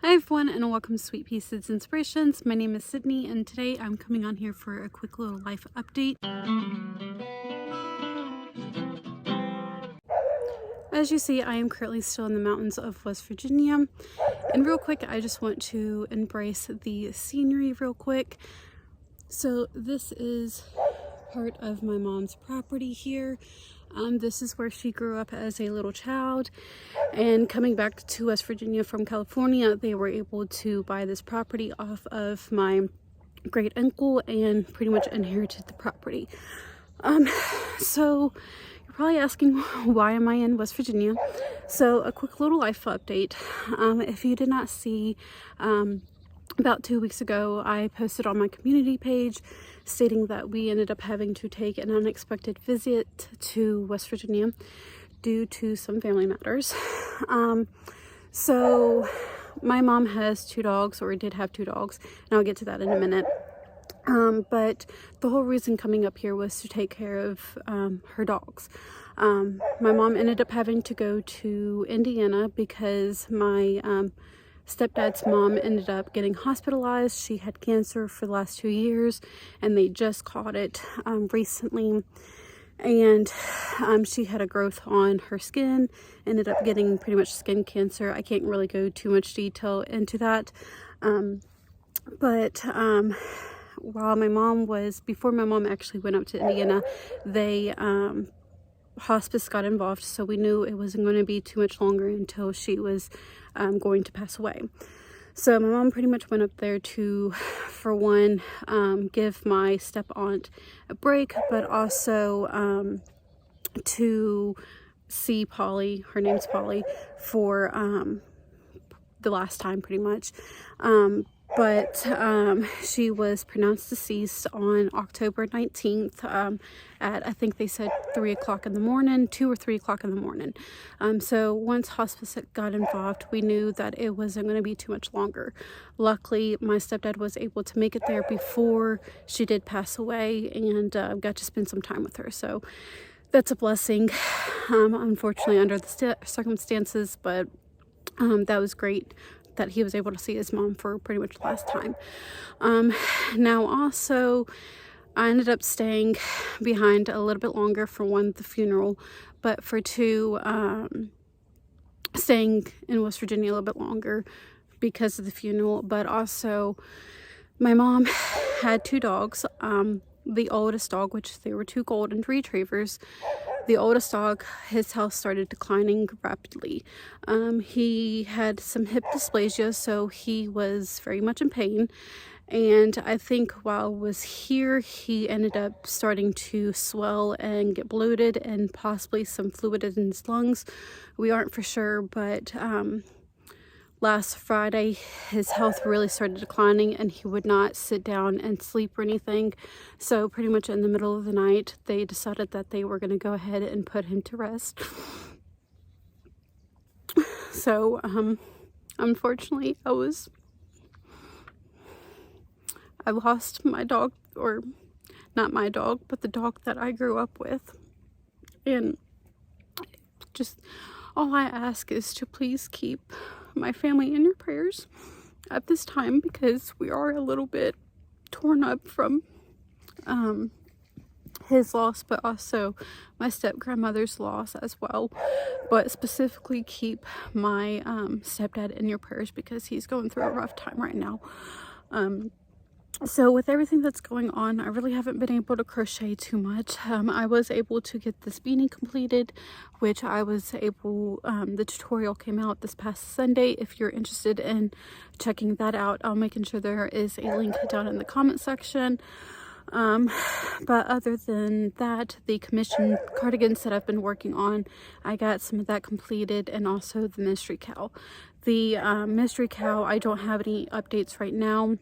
Hi everyone, and welcome to Sweet Pieces Inspirations. My name is Sydney, and today I'm coming on here for a quick little life update. As you see, I am currently still in the mountains of West Virginia, and real quick I just want to embrace the scenery real quick. So this is part of my mom's property here. This is where she grew up as a little child, and coming back to West Virginia from California, they were able to buy this property off of my great uncle and pretty much inherited the property. So you're probably asking, why am I in West Virginia? So a quick little life update. If you did not see, about 2 weeks ago, I posted on my community page stating that we ended up having to take an unexpected visit to West Virginia due to some family matters. So my mom has 2 dogs, or did have 2 dogs, and I'll get to that in a minute. But the whole reason coming up here was to take care of her dogs. My mom ended up having to go to Indiana because my stepdad's mom ended up getting hospitalized. She had cancer for the last 2 years, and they just caught it recently. And she had a growth on her skin, ended up getting pretty much skin cancer. I can't really go too much detail into that. While my mom was, before my mom actually went up to Indiana, they hospice got involved, so we knew it wasn't going to be too much longer until she was going to pass away. So my mom pretty much went up there to, for one, give my step aunt a break, but also to see Polly, her name's Polly, for the last time pretty much. She was pronounced deceased on October 19th at, I think they said 3 o'clock in the morning, 2 or 3 o'clock in the morning. So once hospice got involved, we knew that it wasn't going to be too much longer. Luckily, my stepdad was able to make it there before she did pass away, and got to spend some time with her. So that's a blessing, unfortunately under the circumstances, but that was great that he was able to see his mom for pretty much the last time. Now also, I ended up staying behind a little bit longer for one, the funeral, but for two, staying in West Virginia a little bit longer because of the funeral. But also, my mom had 2 dogs. The oldest dog, which they were 2 golden retrievers, the oldest dog, his health started declining rapidly. He had some hip dysplasia, so he was very much in pain. And I think while I was here, he ended up starting to swell and get bloated, and possibly some fluid in his lungs. We aren't for sure, but last Friday, his health really started declining, and he would not sit down and sleep or anything. So pretty much in the middle of the night, they decided that they were going to go ahead and put him to rest. So, unfortunately, I lost my dog, or not my dog, but the dog that I grew up with. And just all I ask is to please keep my family in your prayers at this time, because we are a little bit torn up from his loss, but also my step-grandmother's loss as well. But specifically keep my stepdad in your prayers, because he's going through a rough time right now. So with everything that's going on, I really haven't been able to crochet too much. I was able to get this beanie completed, which I was able, the tutorial came out this past Sunday. If you're interested in checking that out, I'll make sure there is a link down in the comment section. But other than that, the commission cardigans that I've been working on, I got some of that completed, and also the mystery cow. The mystery cow, I don't have any updates right now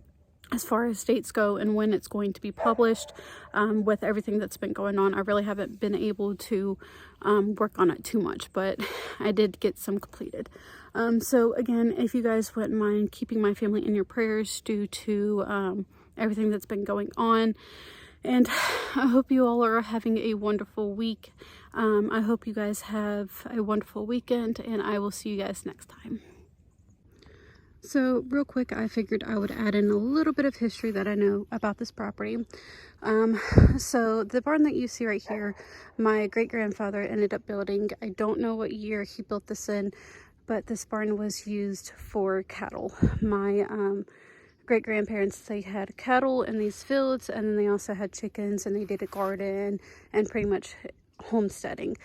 as far as dates go and when it's going to be published. With everything that's been going on, I really haven't been able to work on it too much, but I did get some completed. So again, if you guys wouldn't mind keeping my family in your prayers due to everything that's been going on. And I hope you all are having a wonderful week. I hope you guys have a wonderful weekend, and I will see you guys next time. So real quick, I figured I would add in a little bit of history that I know about this property. So the barn that you see right here, my great-grandfather ended up building. I don't know what year he built this in, but this barn was used for cattle. My great-grandparents, they had cattle in these fields, and then they also had chickens, and they did a garden and pretty much homesteading.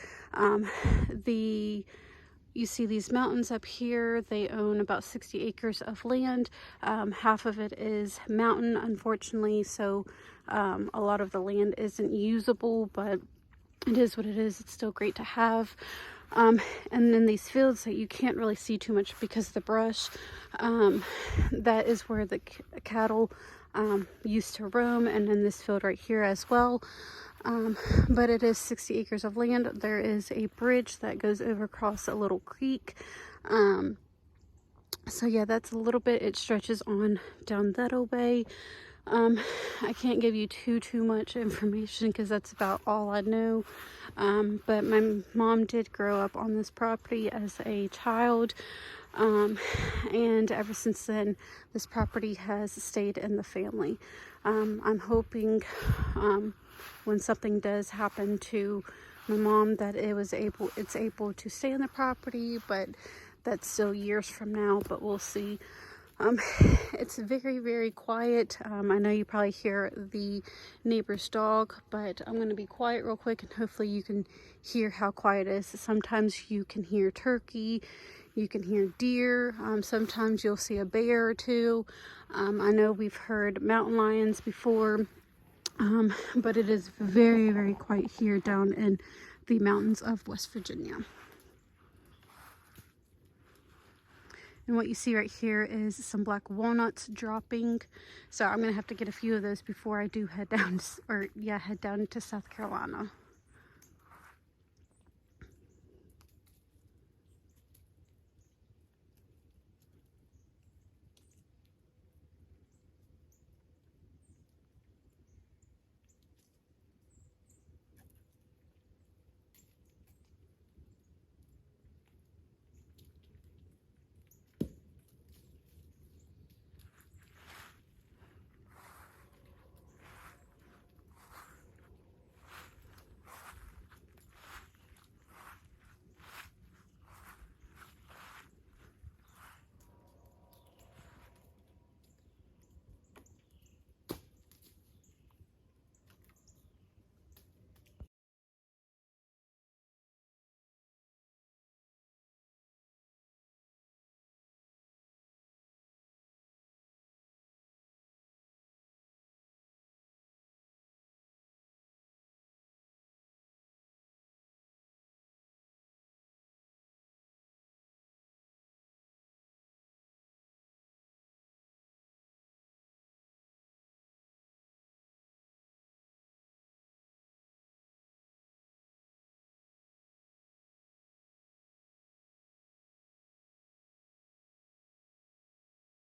You see these mountains up here. They own about 60 acres of land. Half of it is mountain, unfortunately, so a lot of the land isn't usable, but it is what it is. It's still great to have. And then these fields that you can't really see too much because of the brush, that is where the cattle used to roam, and then this field right here as well. But it is 60 acres of land. There is a bridge that goes over across a little creek. So yeah, that's a little bit. It stretches on down that way. I can't give you too much information because that's about all I know. But my mom did grow up on this property as a child. And ever since then, this property has stayed in the family. I'm hoping, when something does happen to my mom, that it's able to stay in the property, but that's still years from now, but we'll see. It's very quiet. I know you probably hear the neighbor's dog, but I'm going to be quiet real quick and hopefully you can hear how quiet it is. Sometimes you can hear turkey, you can hear deer, sometimes you'll see a bear or two. I know we've heard mountain lions before, but it is very quiet here down in the mountains of West Virginia. And what you see right here is some black walnuts dropping. So I'm going to have to get a few of those before I do head down to South Carolina.